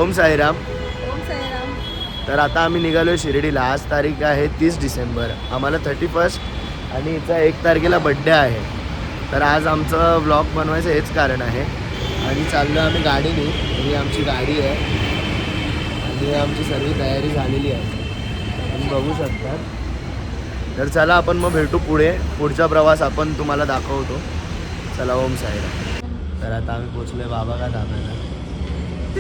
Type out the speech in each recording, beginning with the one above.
ओम साईराम. ओम साईराम. तर आता आम्ही निघालो शिर्डीला. आज तारीख आहे 30 डिसेंबर. आम्हाला 31 आणि हिचा 1 तारखेला बड्डे आहे. तर आज आमचं व्लॉग बनवायचं हेच कारण आहे. आणि चाललो आम्ही गाडीने. ही आमची गाडी आहे आणि आमची सर्व तयारी झालेली आहे, तुम्ही बघू शकता. तर चला आपण मग भेटू पुढचा प्रवास आपण तुम्हाला दाखवतो. चला ओम साईराम. तर आता आम्ही पोचलोय बाबा का धाब्याला.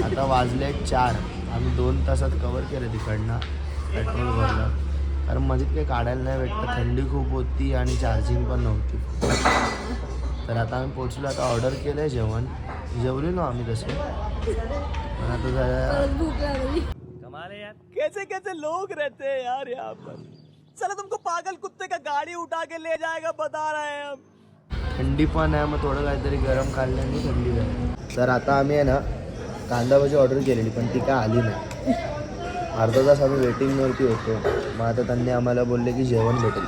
आता वाजले 4. आम्ही 2 तासात कवर केलं तिकडनं. पेट्रोल भरलं कारण मध्येच काही काढायला नाही भेटतं. थंडी खूप होती आणि चार्जिंग पण नव्हती. तर आता आम्ही पोचलो. आता ऑर्डर केलं आहे जेवण. जेवलेलो आम्ही तसे, पण आता जरा भूक लागली. कमाल है यार, कैसे कैसे लोग रहते हैं यार यहाँ पर. चलो तुमको पागल कुत्ते का गाड़ी उठा के ले जाएगा बता रहे हैं हम. थंडी पण आहे, मग थोडं काहीतरी गरम खाल्ल्याने थंडी आहे. तर आता आम्ही आहे ना कांदा भजी ऑर्डर केलेली, पण ती काय आली नाही. अर्धा तास आम्ही वेटिंगवरती होतो. मग आता त्यांनी आम्हाला बोलले की जेवण भेटेल.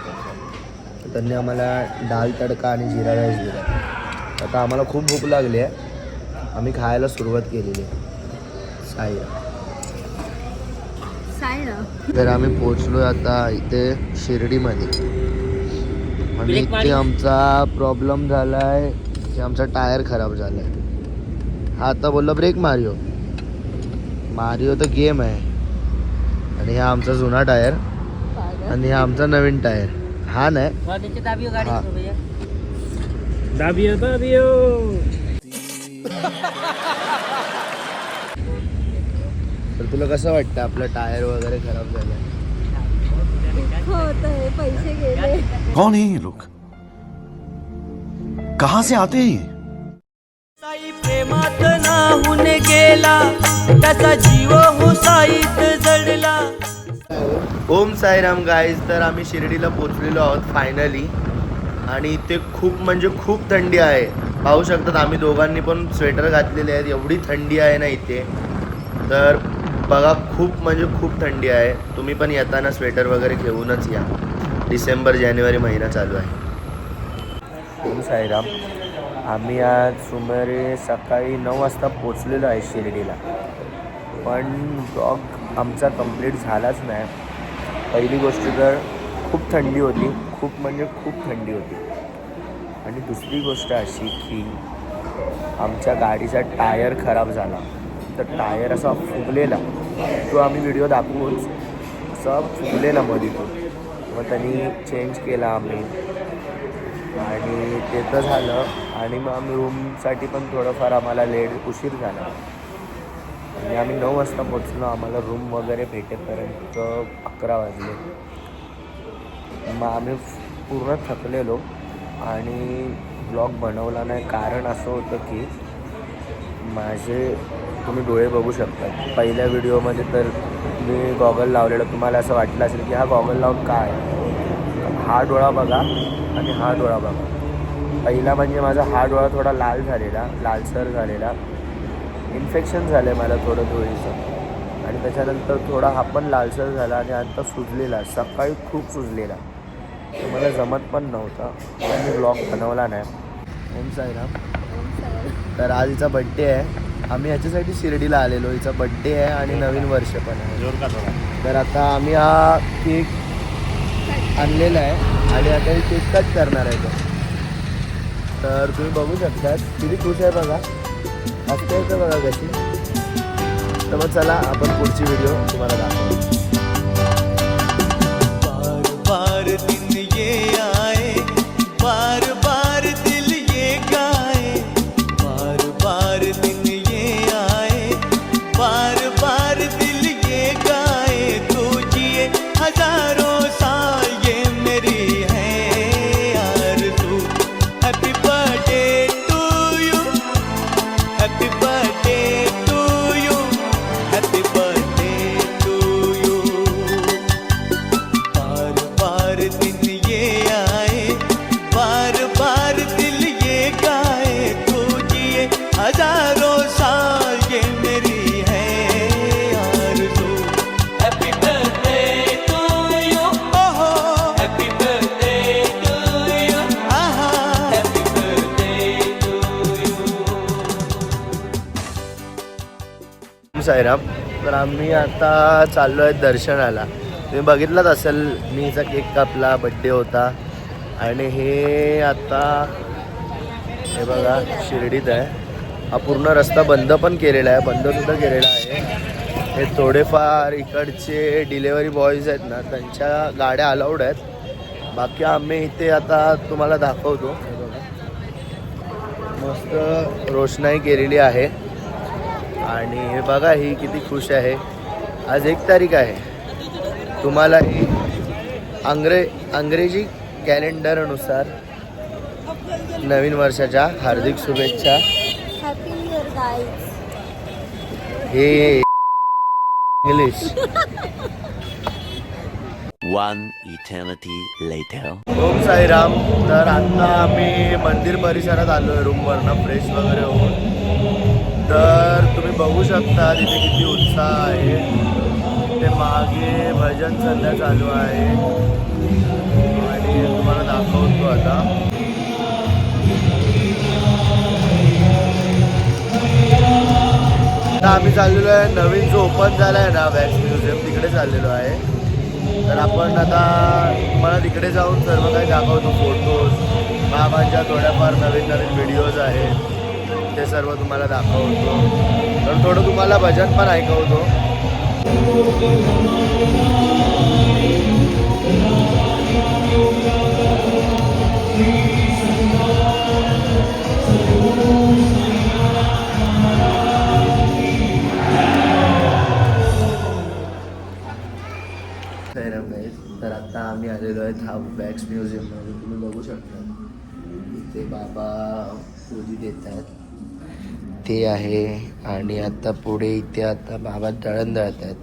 तर त्यांनी आम्हाला डाळ तडका आणि जिरा राईस दिला. आता आम्हाला खूप भूक लागली आहे. आम्ही खायला सुरुवात केलेली आहे. साईराम. तर आम्ही पोचलो आता इथे शिर्डीमध्ये. आणि इथे आमचा प्रॉब्लेम झाला आहे की आमचा टायर खराब झाला आहे. हा आता बोलला ब्रेक मारिओ तर गेम आहे. आणि हा आमचा जुना टायर आणि हा आमचा नवीन टायर. हा नाही हा. तर तुला कसं वाटतं आपलं टायर वगैरे खराब झालं? होतंय, पैसे गेले. कौन है ये लोग, कहाँ से आते हैं ये? साई प्रेमात नाहून गेला, त्याचा जीव हुसाईत जडला. ओम साईराम गाईज. तर आम्ही शिर्डीला पोचलेलो आहोत फायनली. आणि इथे खूप म्हणजे खूप थंडी आहे. पाहू शकतात आम्ही दोघांनी पण स्वेटर घातलेले आहेत. एवढी थंडी आहे ना इथे. तर बघा खूप म्हणजे खूप थंडी आहे. तुम्ही पण येताना स्वेटर वगैरे घेऊनच या. डिसेंबर जानेवारी महिना चालू आहे. ओम साईराम. आम्ही आज सुमारे सकाळी 9 वाजता पोचलेलो आहे शिर्डीला. पण ब्लॉग आमचा कंप्लीट झालाच नाही. पहिली गोष्ट तर खूप थंडी होती. खूप म्हणजे खूप थंडी होती. आणि दुसरी गोष्ट अशी की आमच्या गाडीचा टायर खराब झाला. तर टायर असा फुगलेला. तो आम्ही व्हिडिओ दाखवूच असा फुगलेला मध्ये तो. मग त्यांनी चेंज केला आम्ही. आणि ते तर झालं. आणि मग आम्ही रूमसाठी पण थोडंफार आम्हाला उशीर झाला. आणि आम्ही 9 वाजता पोचलो. आम्हाला रूम वगैरे भेटेपर्यंत 11 वाजले. मग आम्ही पूर्ण थकलेलो आणि ब्लॉग बनवला नाही. कारण असं होतं की माझे तुम्ही डोळे बघू शकता. पहिल्या व्हिडिओमध्ये तर मी गॉगल लावलेलं. तुम्हाला असं वाटलं असेल की हा गॉगल लावून काय. हा डोळा बघा आणि हा डोळा बघा. पहिला म्हणजे माझा हा डोळा थोडा लालसर झालेला. इन्फेक्शन झालं आहे मला थोडं डोळीचं. आणि त्याच्यानंतर थोडा हा पण लालसर झाला. आणि आता सुजलेला, सकाळी खूप सुजलेला. तर मला जमत पण नव्हतं. पण मी ब्लॉग बनवला नाही. ओम साईराम. तर आज हिचा बड्डे आहे. आम्ही ह्याच्यासाठी शिर्डीला आलेलो. हिचा बड्डे आहे आणि नवीन वर्ष पण आहे. तर आता आम्ही हा केक आणलेला आहे आणि आता ही केक कट करणार आहे तो. तर तुम्ही बघू शकता किती खुश आहे बघा. असते तर बघा कशी. तर मग चला आपण पुढची व्हिडिओ तुम्हाला दाखवू. बार बार दिन ये आए, बार बार दिल ये गाए. बार बार दिन ये आए, बार बार दिल ये गाए. तू जिए हजारों साल ये मेरी है आरज़ू. Happy birthday to you, happy birthday to you, happy birthday to you. बार बार दिन ये आए, बार बार साईराम. तर आम्ही आता चाललो आहे दर्शनाला. तुम्ही बघितलंच असेल मीचा केक कापला, बड्डे होता. आणि हे आता हे बघा शिर्डीत आहे. हा पूर्ण रस्ता बंद पण केलेला आहे, बंदसुद्धा केलेला आहे. हे थोडेफार इकडचे डिलेवरी बॉयज आहेत ना, त्यांच्या गाड्या अलाउड आहेत. बाकी आम्ही इथे आता तुम्हाला दाखवतो. हे बघा मस्त रोषणाई केलेली आहे. आणि हे बघा ही किती खुश आहे. आज 1 तारीख आहे. तुम्हाला ही अंग्रेजी कॅलेंडरनुसार नवीन वर्षाच्या हार्दिक शुभेच्छा. Happy new year guys. हे English. One eternity later. Om Sairam. तर आता आम्ही मंदिर परिसरात आलो आहे रूमवरनं फ्रेश वगैरे होऊन. तर तुम्ही बघू शकता तिथे किती उत्साह आहे. ते मागे भजन संध्या चालू आहे आणि तुम्हाला दाखवतो आता. आता आम्ही चाललेलो आहे नवीन जो ओपन झाला आहे ना वॅक्स म्युझियम, तिकडे चाललेलो आहे. तर आपण आता तुम्हाला तिकडे जाऊन सर्व काही दाखवतो. फोटोज, बाबांच्या थोड्याफार नवीन नवीन व्हिडिओज आहेत, ते सर्व तुम्हाला दाखवतो. तर थोडं तुम्हाला भजन पण ऐकवतो. तर आता आम्ही आलेलो आहेत हा वॅक्स म्युझियममध्ये. तुम्ही बघू शकता इथे बाबा पूजी देत आहेत ते आहे. आणि आता पुढे इथे आता बाबा दळण दळत आहेत.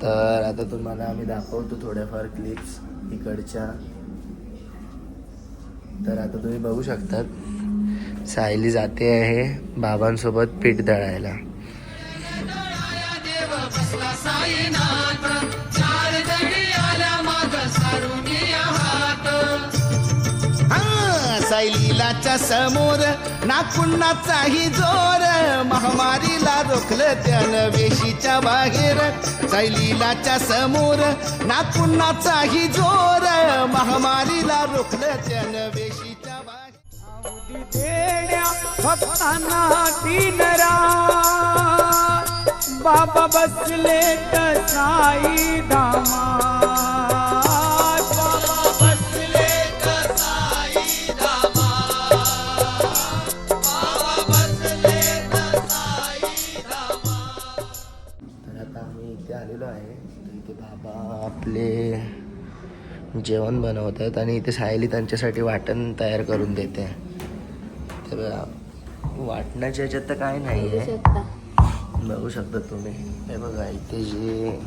तर आता तुम्हाला आम्ही दाखवतो थोड्याफार क्लिप्स इकडच्या. तर आता तुम्ही बघू शकतात सायली जाते आहे बाबांसोबत पीठ दळायला. सायलीलाच्या समोर ना कुणाचाही जोर, महामारीला रोखलं त्यानं वेशीच्या बाहेर. सायलीलाच्या समोर ना कुणाचाही जोर, महामारीला रोखलं त्यानं वेशीच्या बाहेर. देण्या भक्तांना दिनरा बाबा बसले साई धामा. आलेलो आहे. इथे बाबा आपले जेवण बनवत आहेत आणि इथे सायली त्यांच्यासाठी वाटण तयार करून देते. तर वाटण्याच्या ह्याच्यात तर काय नाही आहे, बघू शकता तुम्ही. हे बघा इथे जे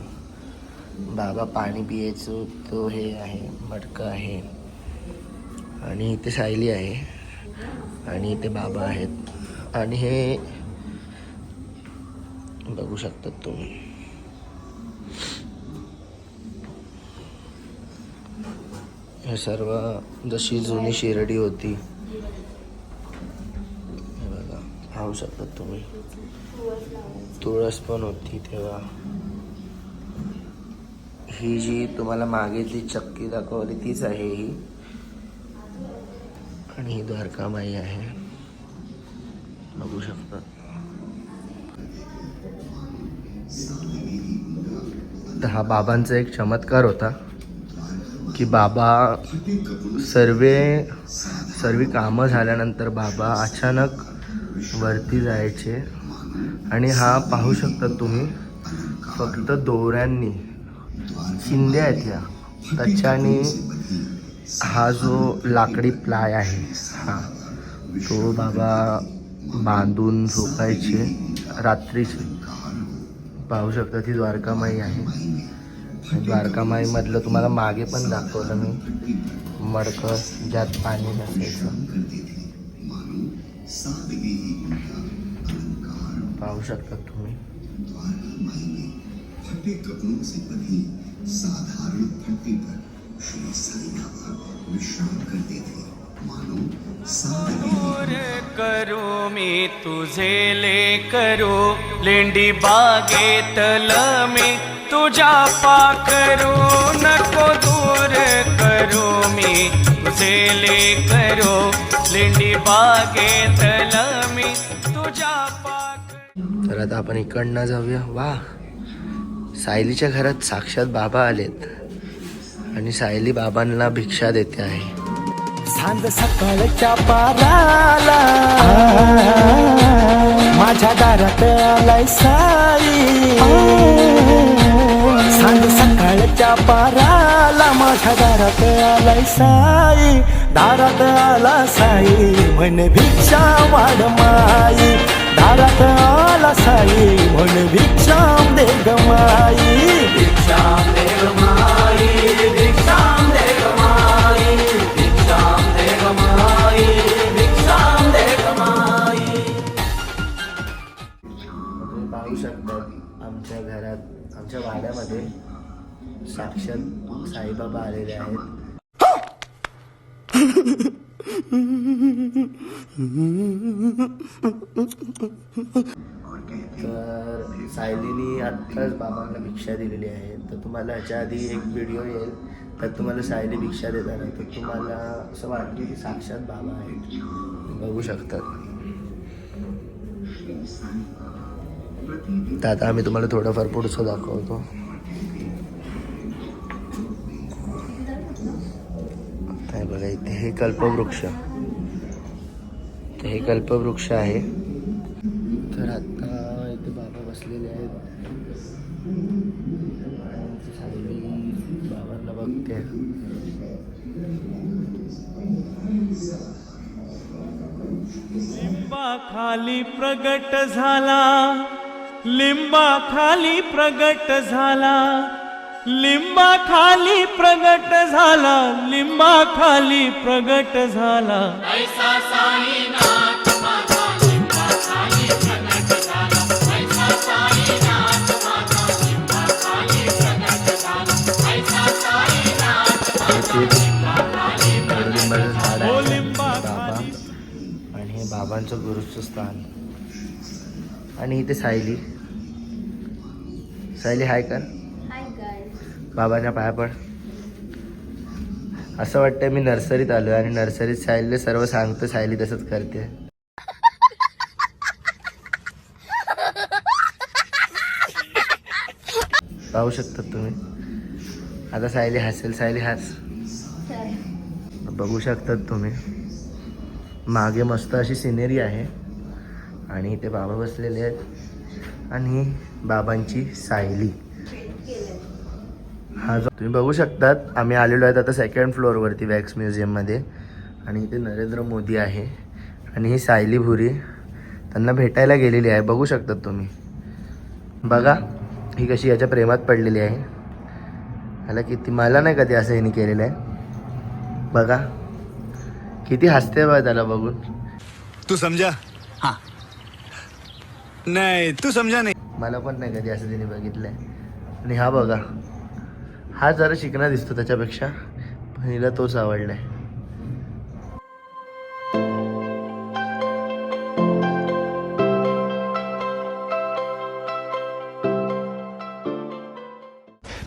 बाबा पाणी पियायचं तो हे आहे, मटका आहे. आणि इथे सायली आहे आणि इथे बाबा आहेत. आणि हे बघू शकतात तुम्ही. हे सर्व जशी जुनी शिर्डी होती, हे बघा पाहू शकतात तुम्ही. तुळस पण होती तेव्हा. ही जी तुम्हाला मागे जी चक्की दाखवली तीच आहे ही. आणि ही द्वारकामाई आहे, बघू शकता. तर हा बाबांचा एक चमत्कार होता की बाबा सर्व कामं झाल्यानंतर बाबा अचानक वरती जायचे. आणि हा पाहू शकता तुम्ही फक्त दोऱ्यांनी, चिंध्या आहेत ह्या, त्याच्याने हा जो लाकडी प्लाय आहे हा तो बाबा बांधून झोपायचे रात्रीचे. पाहू शकता ती द्वारकामाई आहे. द्वारकामाईमधलं तुम्हाला मागे पण दाखवलं मी, मडकं ज्यात पाणी नसायचं. पाहू शकता तुम्ही. साधारण धरती पर श्री साईं बाबा विश्राम करते थे. मानो सादगी करू मी तुझे लेकरू लेंडी बागेतल मी तुझ्या पाखरू नको दूर करू मी तुझे लेकरू लेंडी बागेतल मी तुझ्या पाखरू. तर आता आपण इकडनं जाऊया. वा, सायलीच्या घरात साक्षात बाबा आलेत आणि सायली बाबांना भिक्षा देते आहे. सांज सकाळच्या पाराला माझ्या दारात आलाय साई. सांज सकाळच्या पाराला माझ्या दारात आलाय साई. दारात आला साई म्हण भिक्षा वाढ माई. दारात आला साई म्हण भिक्षा दे ग माई. भिक्षा दे ग माई. भिक्षा दे ग माई. भिक्षा दे ग माई. भिक्षा दे ग माई. तुम्ही पाहू शकतात आमच्या घरात, आमच्या वाड्यामध्ये साक्षात साईबाबा आलेले आहेत. तर सायलीनी आत्ताच बाबांना भिक्षा दिलेली आहे. तर तुम्हाला ह्याच्या आधी एक व्हिडिओ येईल तर तुम्हाला सायली भिक्षा देताना तर तुम्हाला असं वाटलं की साक्षात बाबा आहेत, बघू शकतात. तर आता आम्ही तुम्हाला थोडंफार पुढचं दाखवतो. काय बघा, इथे हे कल्पवृक्ष, तर हे कल्पवृक्ष आहे. तर आता इथे बाबा बसलेले आहेत आणि सायली बाबांना बघते. लिंबा खाली प्रगट झाला. लिंबा खाली प्रगट झाला. लिंबा खाली प्रगट झाला. लिंबा खाली प्रगट झाला. ऐसा साईनाथ माझा लिंबा खाली प्रगट झाला. ऐसा साईनाथ माझा लिंबा खाली प्रगट झाला. ऐसा साईनाथ कडुलिंबाचं झाड आहे बाबा, आणि हे बाबांचं गुरुचं स्थान. आणि इथे सायली. सायली हाय कर, हाय गाईज. बाबांच्या पाया पड. असं वाटतंय मी नर्सरीत आलो आणि नर्सरीत सायलीला सर्व सांगतो, सायली तसंच करते. पाहू शकतात तुम्ही. आता सायली हसेल. सायली हास. बघू शकतात तुम्ही मागे मस्त अशी सिनेरी आहे आणि इथे बाबा बसलेले आहेत आणि बाबांची सायली. हा जो तुम्ही बघू शकतात, आम्ही आलेलो आहेत आता सेकंड फ्लोअरवरती वॅक्स म्युझियममध्ये. आणि इथे नरेंद्र मोदी आहे आणि ही सायली भुरी त्यांना भेटायला गेलेली आहे. बघू शकतात तुम्ही. बघा ही कशी याच्या प्रेमात पडलेली आहे. ह्याला किती, मला नाही कधी असं ह्यानी केलेलं आहे. बघा किती हसते बघा त्याला बघून. तू समझा? हाँ. नहीं तू समझा नहीं. मला पण नाही कधी असं तिने बघितलं आहे. आणि हा बघा, हा जरा शिकणं दिसतो त्याच्यापेक्षा, पण हिला तोच आवडला आहे.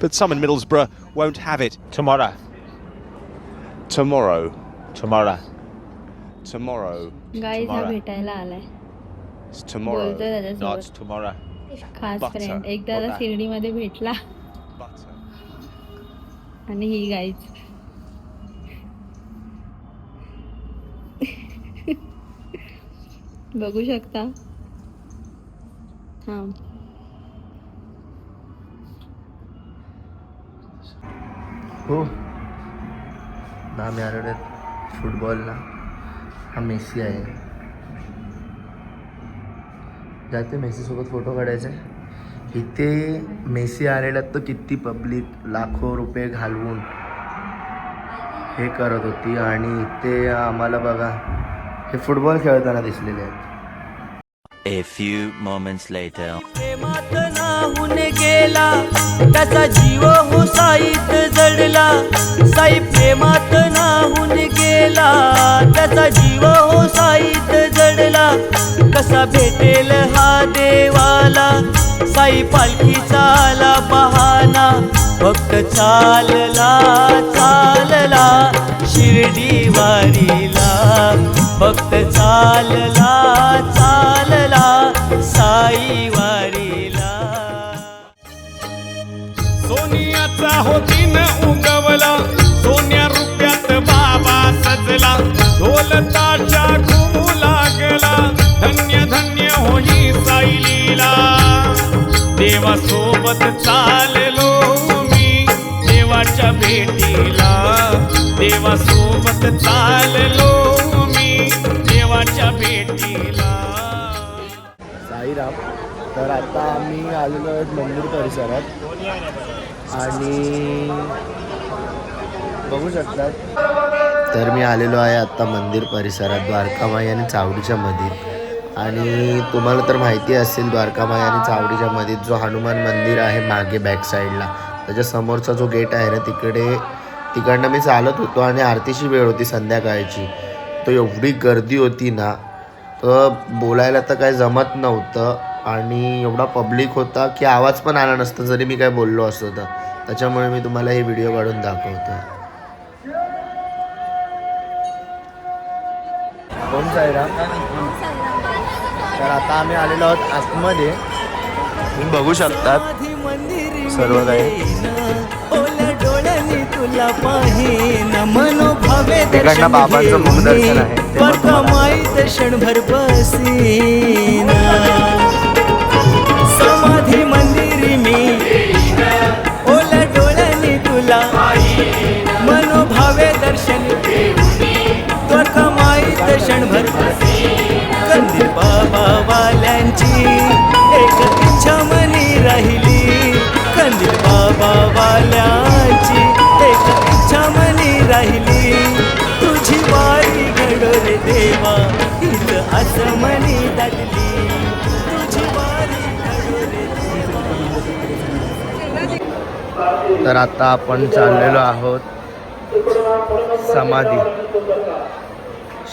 But some in Middlesbrough won't have it. Tomorrow. Tomorrow. Tomorrow. Tomorrow. Guys हा भेटायला आलाय. It's बोलतोय tomorrow. Not त्याच्यासोबत. tomorrow. खास Butter. फ्रेंड. एकदा Butter. शिर्डीमध्ये भेटला. Butter. आणि ही गाईज. बघू शकता. हा हो ना, आम्ही आलेलो फुटबॉलला. हा मेसी आहे. जाते मेसीसोबत फोटो काढायचा आहे. इथे मेसी आलेला तर किती पब्लिक लाखो रुपये घालवून हे करत होती. आणि इथे आम्हाला बघा हे फुटबॉल खेळताना दिसलेले आहेत. A few moments later. प्रेमात नाहून गेला त्याचा जीव हुसाईत जडला. साई प्रेमात नाहून गेला त्याचा जीव हुसाईत जडला. कसा भेटेल हा देवाला, साई पालखीचा आला बहाना, भक्त चालला चालला शिर्डी वारीला, भक्त चालला चालला साई वारीला. सोनियाचा होतीन उगवला, सोन्या रुपयात बाबा सजला, ढोल ताशा घुमू लागला, धन्य धन्य होई साई लीला. देवासोबत चाललो मी देवाच्या भेटीला, देवासोबत चाललो मी देवाच्या भेटीला. साईराम. तर आता आम्ही आलेलो आहोत मंदिर परिसरात आणि बघू शकतात. तर मी आलेलो आहे आत्ता मंदिर परिसरात द्वारकामाई आणि चावडीच्या मध्ये. आणि तुम्हाला तर माहिती असेल द्वारकामाई आणि चावडीच्या मध्ये जो हनुमान मंदिर आहे मागे बॅक साईडला, त्याच्या समोरचा जो गेट आहे ना तिकडनं मी चालत होतो आणि आरतीची वेळ होती संध्याकाळची. तो एवढी गर्दी होती ना, तर बोलायला तर काय जमत नव्हतं आणि एवढा पब्लिक होता की आवाज पण आला नसता जरी मी काय बोललो असतो तर. त्याच्यामुळे मी तुम्हाला हे व्हिडिओ काढून दाखवतो. कोण साईराम. तर आता आम्ही आलेलो आहोत आतमध्ये. तुम्ही बघू शकतात सर्व काही. ओल्या डोळ्यांनी तुला पाहीन, मनोभावे तिकडनं बाबांचं मुखदर्शन आहे, ते पण तुम्हाला माई क्षणभर बसीन. समाधी मंदिरी मी ओल्या डोळ्यांनी तुला मनोभावे दर्शन, त्वका माई क्षणभर कंदील बाबा वाल्यांची एक इच्छा मनी राहिली, कंदील बाबा वाल्यांची एक इच्छा मनी राहिली. तुझी वारी घडो रे देवा हीच असं मनी दाटली, तुझी वारी घडो रे देवा. तर आता आपण चाललेलो आहोत समाधी.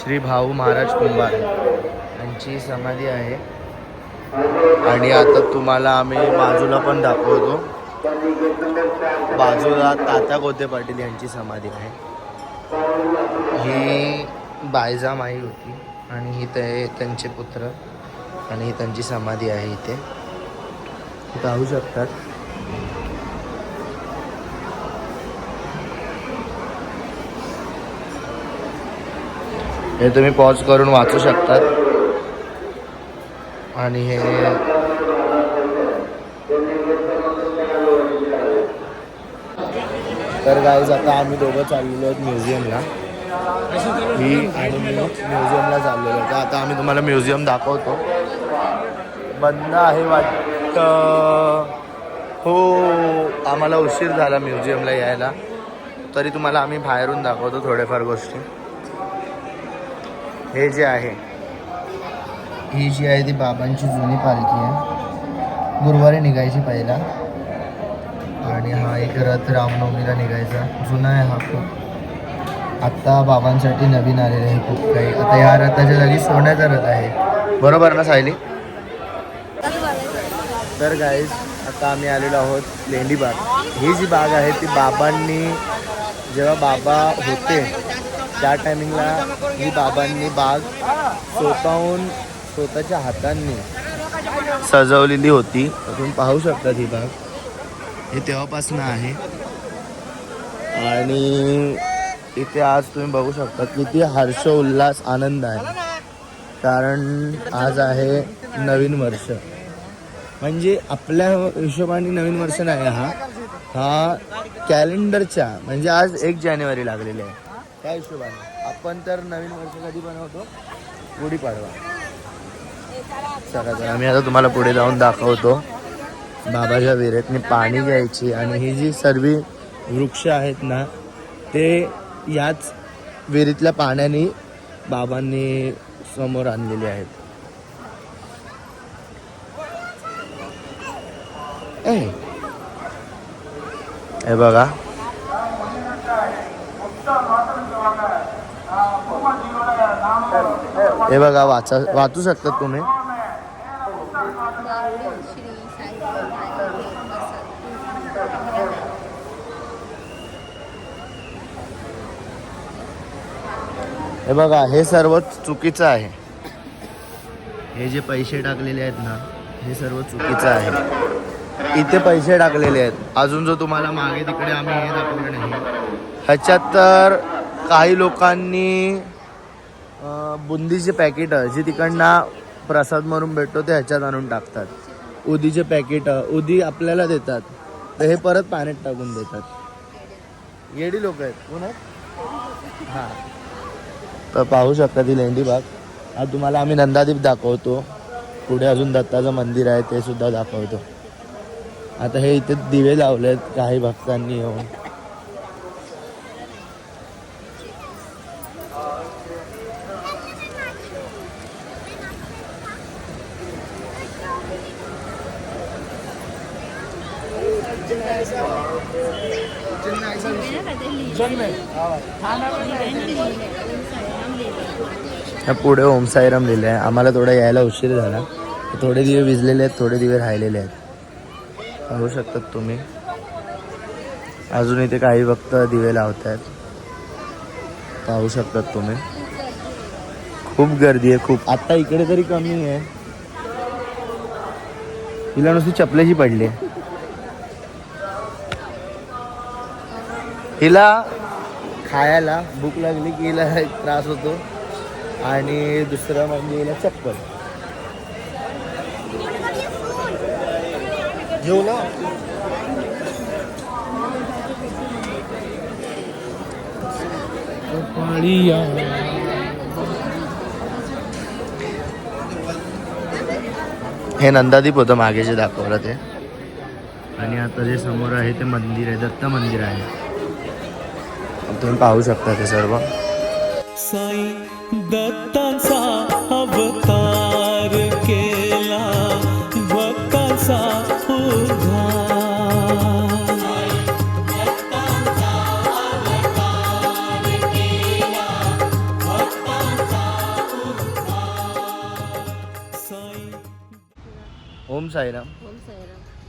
श्री भाऊ महाराज कुंभार यांची समाधी आहे. आणि आता तुम्हाला आम्ही बाजूला पण दाखवतो. बाजूला तात्या गोते पाटील यांची समाधी आहे. ही बायजामाई होती आणि ही ते त्यांचे पुत्र आणि ही त्यांची समाधी आहे. इथे पाहू शकतात. हे तुम्ही पॉज करून वाचू शकतात. आणि हे तर गाईज आता आम्ही दोघं चाललेलो आहोत म्युझियमला. ही आणि मी म्युझियमला चाललेलो आहे. तर आता आम्ही तुम्हाला म्युझियम दाखवतो. बंद आहे वाटतं. हो, आम्हाला उशीर झाला म्युझियमला यायला, तरी तुम्हाला आम्ही बाहेरून दाखवतो थोड्याफार गोष्टी. हे जे आहे, ही जी आहे ती बाबांची जुनी पालखी आहे. गुरुवारी निघायची पहिला. आणि हा एक रथ रामनवमीला निघायचा. जुना आहे हा खूप. आत्ता बाबांसाठी नवीन आलेलं आहे खूप काही. आता या रथाच्या जागी सोन्याचा रथ आहे. बरोबर ना सायली. तर गाईज आता आम्ही आलेलो आहोत लेंडी बाग. ही जी बाग आहे ती बाबांनी जेव्हा बाबा होते त्या टायमिंगला ही बाबांनी बाग स्वतःच्या हातांनी सजवलेली होती. तुम्ही पाहू शकता ही बाग. हे तेव्हापासून आहे. आणि इथे आज तुम्ही बघू शकता किती हर्ष उल्हास आनंद आहे. कारण आज आहे नवीन वर्ष. म्हणजे आपल्या हिशोबाने नवीन वर्ष नाही, हा कॅलेंडरच्या म्हणजे आज 1 जानेवारी लागलेली आहे त्या हिशोबाने. आपण तर नवीन वर्ष कधी बनवतो? गुढीपाडवा. चला तर आम्ही आता तुम्हाला पुढे जाऊन दाखवतो. बाबाच्या विहिरीतनी पाणी घ्यायची आणि ही जी सर्व वृक्ष आहेत ना ते याच विहिरीतल्या पाण्याने बाबांनी समोर आणलेले आहेत. हे बघा, हे बघा, वाचू शकतात तुम्ही. हे बघा, हे सर्व चुकीचं आहे. हे जे पैसे टाकलेले आहेत ना, हे सर्व चुकीचं आहे. इथे पैसे टाकलेले आहेत. अजून जो तुम्हाला मागे तिकडे आम्ही हे दाखवलं नाही, ह्याच्यात तर काही लोकांनी बुंदीचे पॅकेट जे तिकडनं प्रसाद म्हणून भेटतो ते ह्याच्यात आणून टाकतात. उदीचे पॅकेट, उदी आपल्याला देतात तर हे परत पाण्यात टाकून देतात. येडी लोक आहेत. कोण आहेत? हां, तर पाहू शकता ती लेंडी बाग. आज तुम्हाला आम्ही नंदादीप दाखवतो. पुढे अजून दत्ताचं मंदिर आहे ते सुद्धा दाखवतो. आता हे इथे दिवे लावलेत काही भक्तांनी येऊन. पुढे ओम साईराम लिहिलं आहे. आम्हाला थोडा यायला उशीर झाला. थोडे दिवे विजलेले आहेत, थोडे दिवे राहिलेले आहेत. पाहू शकतात तुम्ही. अजून इथे काही भक्त दिवे लावत आहेत. पाहू शकतात तुम्ही. खूप गर्दी आहे, खूप. आता इकडे तरी कमी आहे. हिला नुसती चपलेची पडली आहे. हिला खायला भूक लागली की हिला एक त्रास होतो. आणि दुसरं म्हणजे हिला चप्पल घेऊ ना. हे नंदादीप होतं मागे जे दाखवलं ते. आणि आता जे समोर आहे ते मंदिर आहे, दत्त मंदिर आहे. तुम्ही पाहू शकता ते सर्व. साई दत्ताचा अवतार केला भक्ताचा उद्धार. ओम साईराम.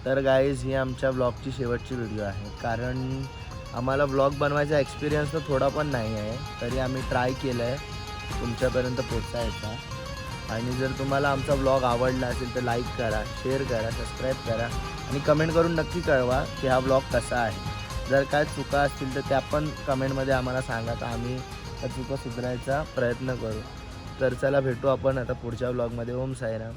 तर गाईज ही आमच्या ब्लॉगची शेवटची व्हिडिओ आहे. कारण आम्हाला ब्लॉग बनवायचा एक्सपिरियन्स तर थोडा पण नाही आहे, तरी आम्ही ट्राय केलं आहे तुमच्यापर्यंत पोचायचा. आणि जर तुम्हाला आमचा ब्लॉग आवडला असेल तर लाईक करा, शेअर करा, सबस्क्राईब करा आणि कमेंट करून नक्की कळवा की हा ब्लॉग कसा आहे. जर काय चुका असतील तर त्या पण कमेंटमध्ये आम्हाला सांगा, तर आम्ही त्या चुका सुधारायचा प्रयत्न करू. तर चला भेटू आपण आता पुढच्या ब्लॉगमध्ये. ओम साईराम.